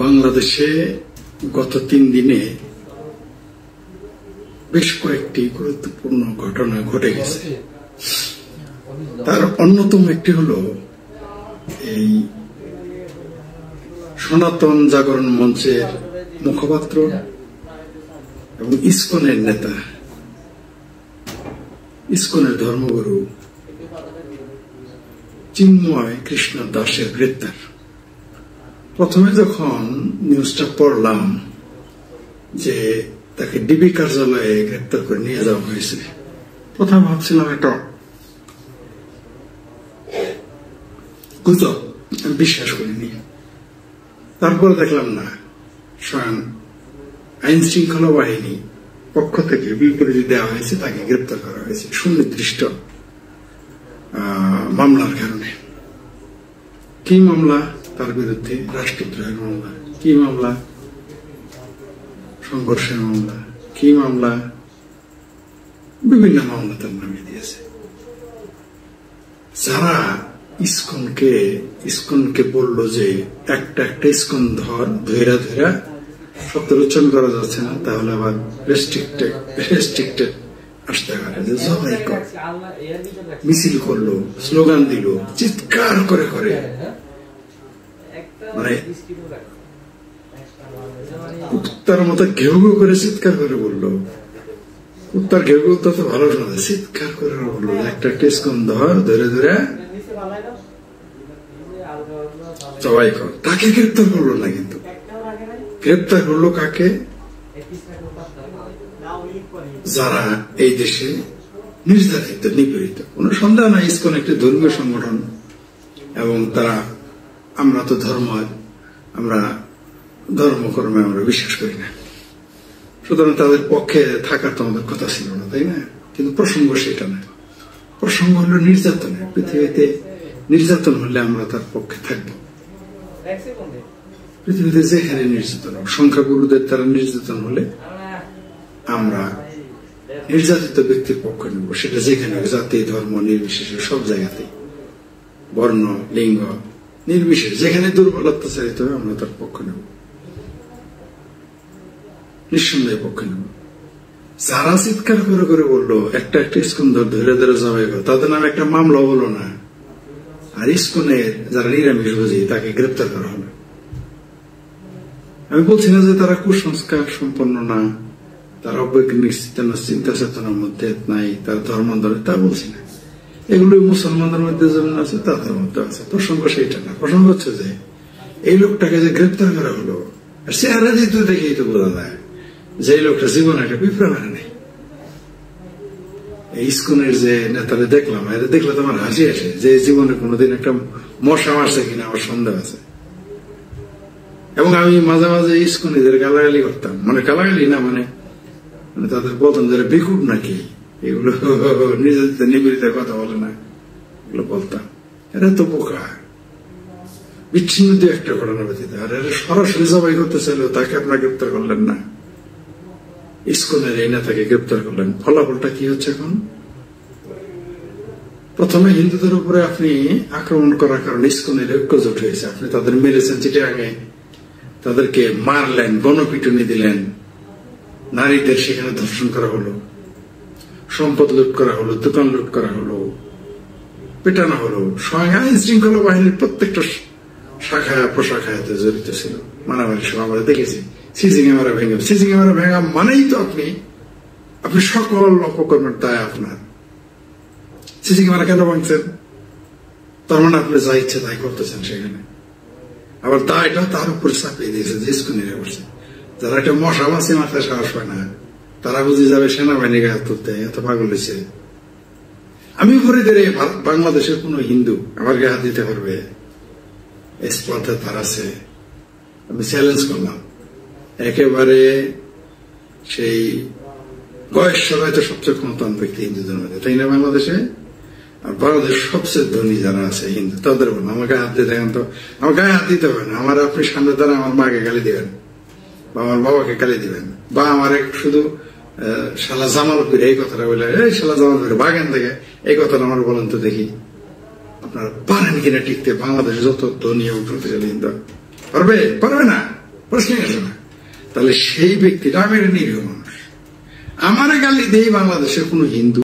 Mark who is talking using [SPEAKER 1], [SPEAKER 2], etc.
[SPEAKER 1] বাংলাদেশে গত 3 দিনে বেশ কয়েকটি গুরুত্বপূর্ণ ঘটনা ঘটে গেছে। তার অন্যতম একটি হলো এই সনাতন জাগরণ মঞ্চের মুখপাত্র এবং ইসকনের নেতা, ইসকনের ধর্মগুরু চিন্ময় কৃষ্ণ দাসের গ্রেপ্তার। প্রথমে যখন নিউজটা পড়লাম যে তাকে ডিবি কার্যালয়ে গ্রেপ্তার করে নিয়ে যাওয়া হয়েছে, প্রথমে ভাবছিলাম এটা গুজব, বিশ্বাস করিনি। তারপরে দেখলাম না, স্বয়ং আইন শৃঙ্খলা বাহিনী পক্ষ থেকে বিবৃতি দেওয়া হয়েছে, তাকে গ্রেপ্তার করা হয়েছে সুনির্দিষ্ট মামলার কারণে। কি মামলা? তার বিরুদ্ধে রাষ্ট্রদ্রোহের মামলা। কি মামলা? সংঘর্ষের মামলা। কি মামলা? বিভিন্ন মামলা তার নামে দিয়েছে। যারা ইসকনকে বলল যে একটা ইসকন ধৈরা শব্দের উচ্চারণ করা যাচ্ছে না, তাহলে আবার রেস্ট্রিক্টেড আসতে পারে, যে জবাই কর, মিছিল করলো, স্লোগান দিল, চিৎকার করে মানে কুত্তার মতো ঘেউ ঘেউ করে চিৎকার করে বললো। কুত্তার ঘেউ ঘেউ তো ভালো শোনা যায়, চিৎকার করে বললো একটা ইসকন ধরে জবাই কর। তাকে গ্রেপ্তার করলো না, কিন্তু গ্রেপ্তার করলো কাকে? যারা এই দেশে নির্যাতিত, নিপীড়িত। কোন সন্দেহ নাই, ইসকন একটি ধর্মীয় সংগঠন এবং আমরা তো ধর্মকর্মে আমরা বিশ্বাস করি না, সুতরাং তাদের পক্ষে থাকার তো আমাদের কথা ছিল না, তাই না? কিন্তু প্রসঙ্গ সেটা না, প্রসঙ্গ হলো নির্যাতনের। পৃথিবীতে নির্যাতন হলে আমরা তার পক্ষে থাকবো। পৃথিবীতে যেখানে নির্যাতন, সংখ্যাগুরুদের দ্বারা নির্যাতন হলে আমরা নির্যাতিত ব্যক্তির পক্ষ নেব, সেটা যেখানে জাতি ধর্ম নির্বিশেষে, সব জায়গাতে, বর্ণ লিঙ্গ নির্বিশেষে, যেখানে দুর্বল অত্যাচারিত হবে আমরা তার পক্ষ নেব, নিঃসন্দেহে পক্ষ নেব। যারা চিৎকার করে বললো একটা ইসকন ধরে জবাই করো, তাদের নামে একটা মামলা হলো না, আর ইসকনের যারা নিরামিষ বুঝি তাকে গ্রেপ্তার করা হলো। আমি বলছি না যে তারা কুসংস্কার সম্পন্ন না, তার অবৈজ্ঞানিক চিন্তা চেতনার মধ্যে নাই, তার ধর্মান্তরে, তা বলছি না। এগুলো মুসলমানদের মধ্যে যেমন আছে তাদের মধ্যে আছে। প্রসঙ্গ সেইটা না, প্রসঙ্গ হচ্ছে যে এই লোকটাকে যে গ্রেপ্তার করা হলো, চেহারা যেহেতু দেখেই তো বোঝা যায় যে এই লোকটা জীবনে একটা পিঁপড়া মারে নেই। ইসকনের যে নেতারা দেখলাম, এদের দেখলে তো আমার হাসি আসে, যে জীবনে কোনোদিন একটা মশা মারছে কিনা আমার সন্দেহ আছে। এবং আমি মাঝে মাঝে ইসকনীদের গালাগালি করতাম, মানে গালাগালি না, মানে তাদের বলতাম যারা বেকুব নাকি, এগুলো নির্যাতিত নিপীড়িতের কথা বলে না, এগুলো বলতাম। এরা তো বোকা, বিচ্ছিন্ন দিয়ে একটা ঘটনা ব্যতীত। আর এরা সরাসরি জবাই করতে চাইলেও তাকে আপনারা গ্রেপ্তার করলেন না, ইসকনের এই নেতাকে গ্রেপ্তার করলেন। ফলাফলটা কি হচ্ছে এখন? প্রথমে হিন্দুদের উপরে আপনি আক্রমণ করার কারণে ইসকনের ঐক্যজোট হয়েছে, আপনি তাদের মেরেছেন চিটাগাঙে, তাদেরকে মারলেন, গণপিটুনি দিলেন, নারীদের সেখানে ধর্ষণ করা হলো, সম্পদ লুট করা হলো, দোকান লুট করা হলো, পেটানো হলো। স্বয়ং আইন শৃঙ্খলা বাহিনীর প্রত্যেকটা শাখায় প্রশাখায় জড়িত ছিল। মারামারি সব আমরা দেখেছি। সিসি ক্যামেরা ভেঙা মানেই তো আপনি সকল অপকর্মের দায় আপনার। সিসি ক্যামেরা কেন ভাঙছেন? তার মানে আপনি যা ইচ্ছে তাই করতেছেন সেখানে। আবার দায়টা তার উপর চাপিয়ে দিয়েছে যে ইসকনিরা করছে। যারা একটা মশা মাছি মারতে সাহস পায় না, তারা বুঝে যাবে সেনাবাহিনী গায়ে তুলতে, এত পাগল হয়েছে। আমি ঘুরে ধরে বাংলাদেশের কোন হিন্দু আমার গায়ে হাত দিতে পারবে? স্পর্ধা তার আছে। আমি চ্যালেঞ্জ করলাম, একেবারে সেই বয়স হয়তো সবচেয়ে ক্ষমতান ব্যক্তি হিন্দুদের মধ্যে, তাই না বাংলাদেশে? আর বাংলাদেশ সবচেয়ে ধনী যারা আছে হিন্দু, তাদের বলুন আমার গায়ে হাত দিয়ে দেখেন তো। আমার গায়ে হাত দিতে হবে না, আমার আপনি সামনে দ্বারা আমার মাকে গালি দিবেন বা আমার বাবাকে গালি দিবেন, বা আমার শুধু শালা জামালপুর এই কথাটা বলে, এই শালা জামালপুর বাগান থেকে এই কথাটা আমার বলেন তো দেখি, আপনারা পারেন কিনা টিকতে? বাংলাদেশে যত ধনী এবং প্রতিষ্ঠান হিন্দু পারবে? পারবে না, প্রশ্নই আসে না। তাহলে সেই ব্যক্তিটা আমি নিরীহ মানুষ, আমার গালি দিয়ে বাংলাদেশের কোন হিন্দু